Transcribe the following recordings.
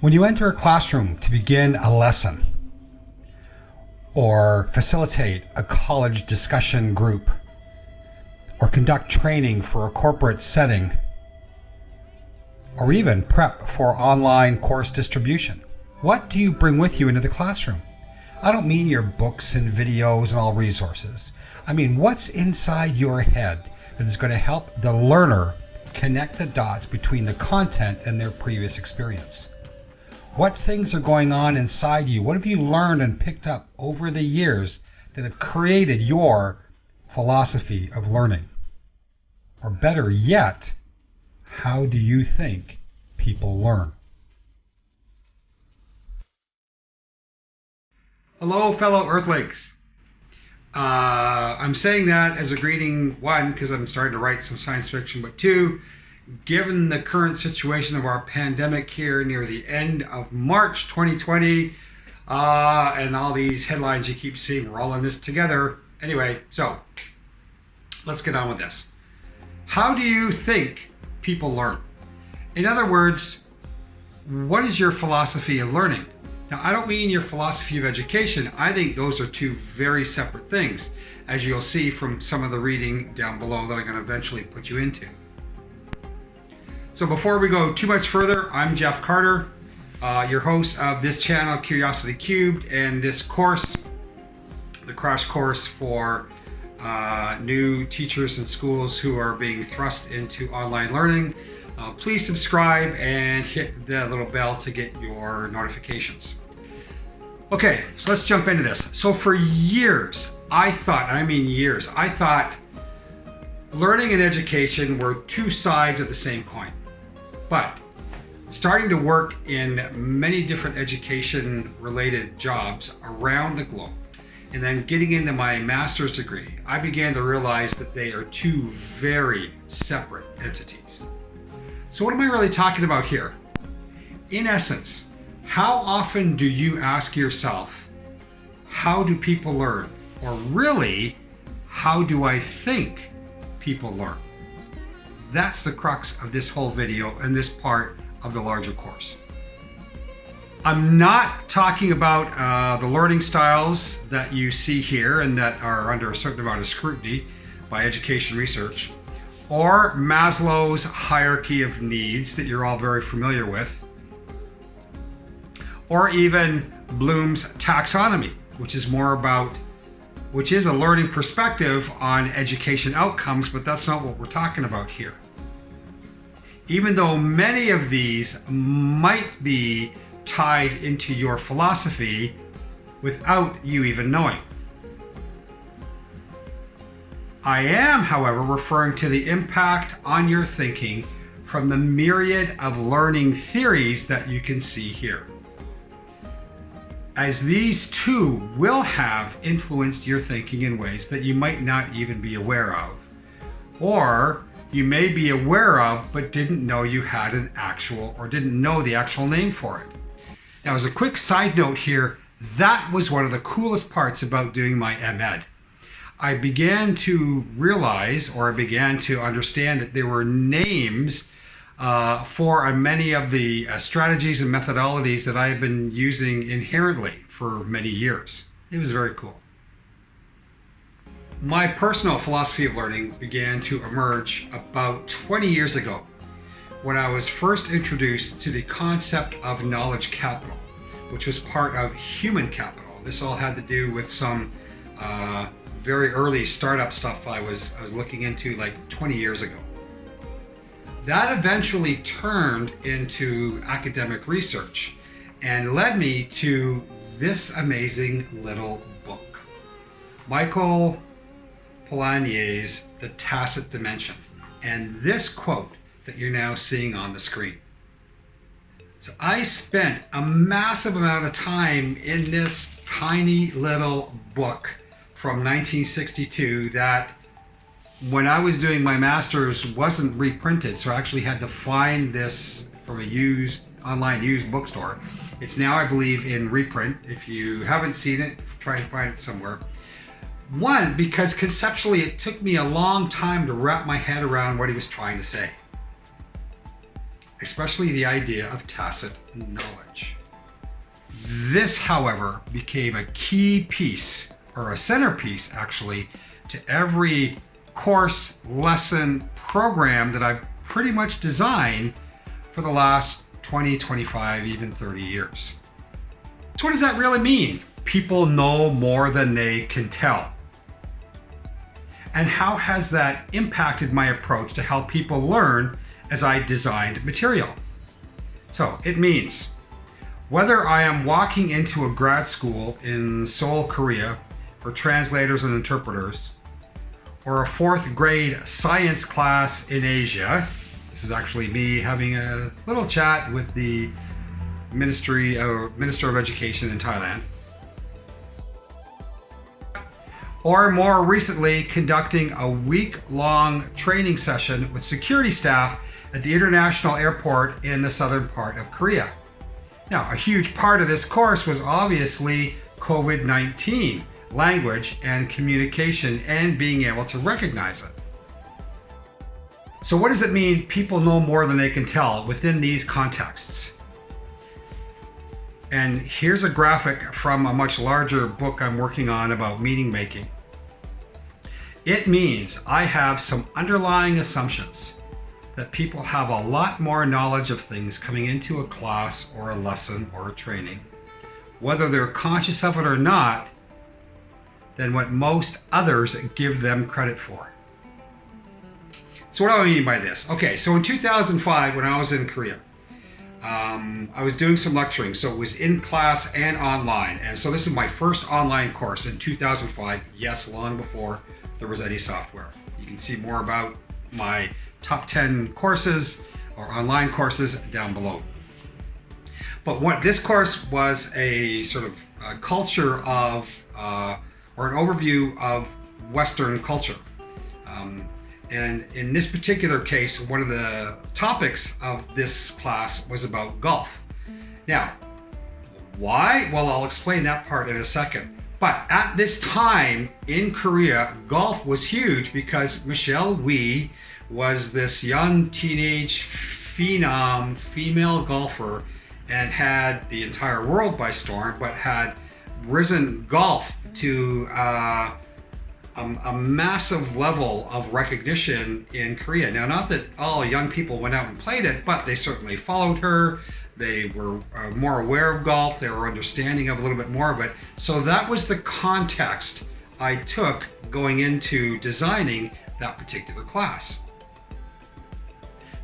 When you enter a classroom to begin a lesson or facilitate a college discussion group or conduct training for a corporate setting or even prep for online course distribution, what do you bring with you into the classroom? I don't mean your books and videos and all resources. I mean, what's inside your head that is going to help the learner connect the dots between the content and their previous experience? What things are going on inside you? What have you learned and picked up over the years that have created your philosophy of learning? Or better yet, how do you think people learn? Hello, fellow Earthlings. I'm saying that as a greeting, one, because I'm starting to write some science fiction, but two, given the current situation of our pandemic here near the end of March 2020, and all these headlines you keep seeing, we're all in this together. Anyway, so let's get on with this. How do you think people learn? In other words, what is your philosophy of learning? Now, I don't mean your philosophy of education. I think those are two very separate things, as you'll see from some of the reading down below that I'm going to eventually put you into. So before we go too much further, I'm Jeff Carter, your host of this channel, Curiosity Cubed, and this course, the crash course for new teachers and schools who are being thrust into online learning. Please subscribe and hit the little bell to get your notifications. Okay, so let's jump into this. So for years, I thought learning and education were two sides of the same coin. But starting to work in many different education-related jobs around the globe, and then getting into my master's degree, I began to realize that they are two very separate entities. So what am I really talking about here? In essence, how often do you ask yourself, how do people learn? Or really, how do I think people learn? That's the crux of this whole video and this part of the larger course. I'm not talking about the learning styles that you see here and that are under a certain amount of scrutiny by education research, or Maslow's hierarchy of needs that you're all very familiar with, or even Bloom's taxonomy, which is a learning perspective on education outcomes, but that's not what we're talking about here. Even though many of these might be tied into your philosophy without you even knowing. I am, however, referring to the impact on your thinking from the myriad of learning theories that you can see here, as these too will have influenced your thinking in ways that you might not even be aware of, or you may be aware of but didn't know you had didn't know the actual name for it. Now, as a quick side note here, that was one of the coolest parts about doing my MEd. I began to realize, or I began to understand, that there were names for many of the strategies and methodologies that I have been using inherently for many years. It was very cool. My personal philosophy of learning began to emerge about 20 years ago when I was first introduced to the concept of knowledge capital, which was part of human capital. This all had to do with some very early startup stuff I was looking into like 20 years ago. That eventually turned into academic research and led me to this amazing little book, Michael Polanyi's The Tacit Dimension, and this quote that you're now seeing on the screen. So I spent a massive amount of time in this tiny little book from 1962 that, when I was doing my master's, wasn't reprinted, so I actually had to find this from a online used bookstore. It's now, I believe, in reprint. If you haven't seen it, try and find it somewhere. One, because conceptually it took me a long time to wrap my head around what he was trying to say. especially the idea of tacit knowledge. This, however, became a key piece, or a centerpiece actually, to every course, lesson, program that I've pretty much designed for the last 20, 25, even 30 years. So what does that really mean? People know more than they can tell. And how has that impacted my approach to help people learn as I designed material? So it means whether I am walking into a grad school in Seoul, Korea for translators and interpreters, or a 4th grade science class in Asia. This is actually me having a little chat with the Minister of Education in Thailand. Or more recently, conducting a week-long training session with security staff at the international airport in the southern part of Korea. Now, a huge part of this course was obviously COVID-19, language and communication, and being able to recognize it. So what does it mean people know more than they can tell within these contexts? And here's a graphic from a much larger book I'm working on about meaning making. It means I have some underlying assumptions that people have a lot more knowledge of things coming into a class or a lesson or a training, whether they're conscious of it or not, than what most others give them credit for. So what do I mean by this? Okay, so in 2005, when I was in Korea, I was doing some lecturing, so it was in class and online. And so this was my first online course in 2005, yes, long before there was any software. You can see more about my top 10 courses or online courses down below. But what this course was a sort of a culture of, or an overview of Western culture. And in this particular case, one of the topics of this class was about golf. Now, why? Well, I'll explain that part in a second. But at this time in Korea, golf was huge because Michelle Wie was this young teenage phenom female golfer and had the entire world by storm, but had risen golf to a massive level of recognition in Korea. Now, not that all young people went out and played it, but they certainly followed her. They were more aware of golf. They were understanding of a little bit more of it. So that was the context I took going into designing that particular class.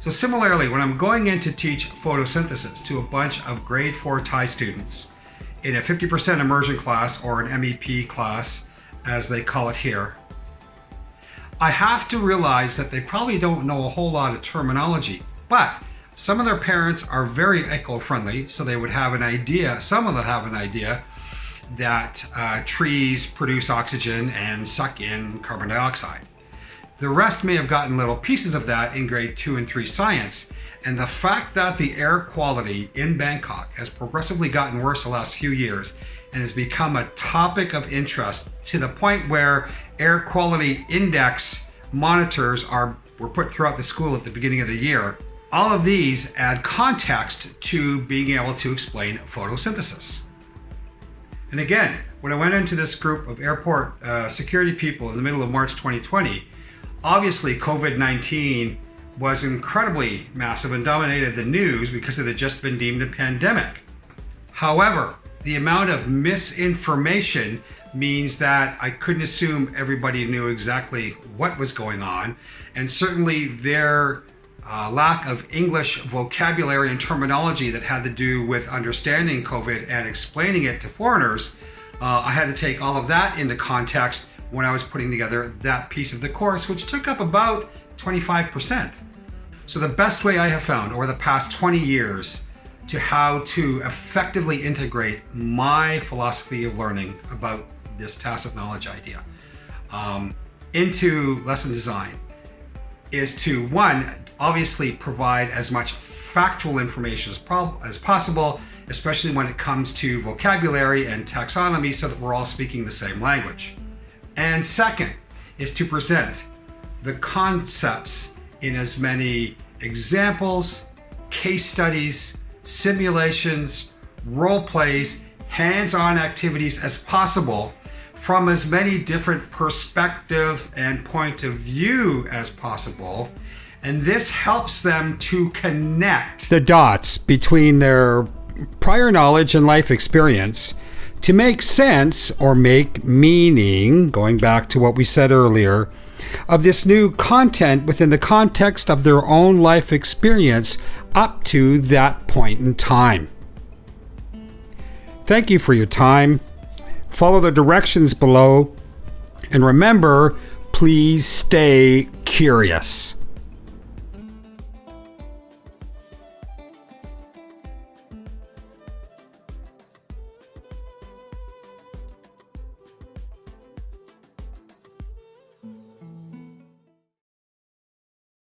So similarly, when I'm going in to teach photosynthesis to a bunch of grade 4 Thai students in a 50% immersion class, or an MEP class, as they call it here, I have to realize that they probably don't know a whole lot of terminology, but some of their parents are very eco-friendly, so they would have an idea, some of them have an idea that trees produce oxygen and suck in carbon dioxide. The rest may have gotten little pieces of that in grade 2 and 3 science, and the fact that the air quality in Bangkok has progressively gotten worse the last few years and has become a topic of interest to the point where air quality index monitors were put throughout the school at the beginning of the year. All of these add context to being able to explain photosynthesis. And again, when I went into this group of airport security people in the middle of March 2020, obviously COVID-19 was incredibly massive and dominated the news because it had just been deemed a pandemic. However, the amount of misinformation means that I couldn't assume everybody knew exactly what was going on, and certainly their lack of English vocabulary and terminology that had to do with understanding COVID and explaining it to foreigners, I had to take all of that into context when I was putting together that piece of the course, which took up about 25%. So the best way I have found over the past 20 years to how to effectively integrate my philosophy of learning about this tacit knowledge idea into lesson design is to, one, obviously provide as much factual information as possible, especially when it comes to vocabulary and taxonomy, so that we're all speaking the same language. And second is to present the concepts in as many examples, case studies, simulations, role plays, hands-on activities as possible from as many different perspectives and point of view as possible. And this helps them to connect the dots between their prior knowledge and life experience to make sense or make meaning, going back to what we said earlier, of this new content within the context of their own life experience up to that point in time. Thank you for your time. Follow the directions below. And remember, please stay curious.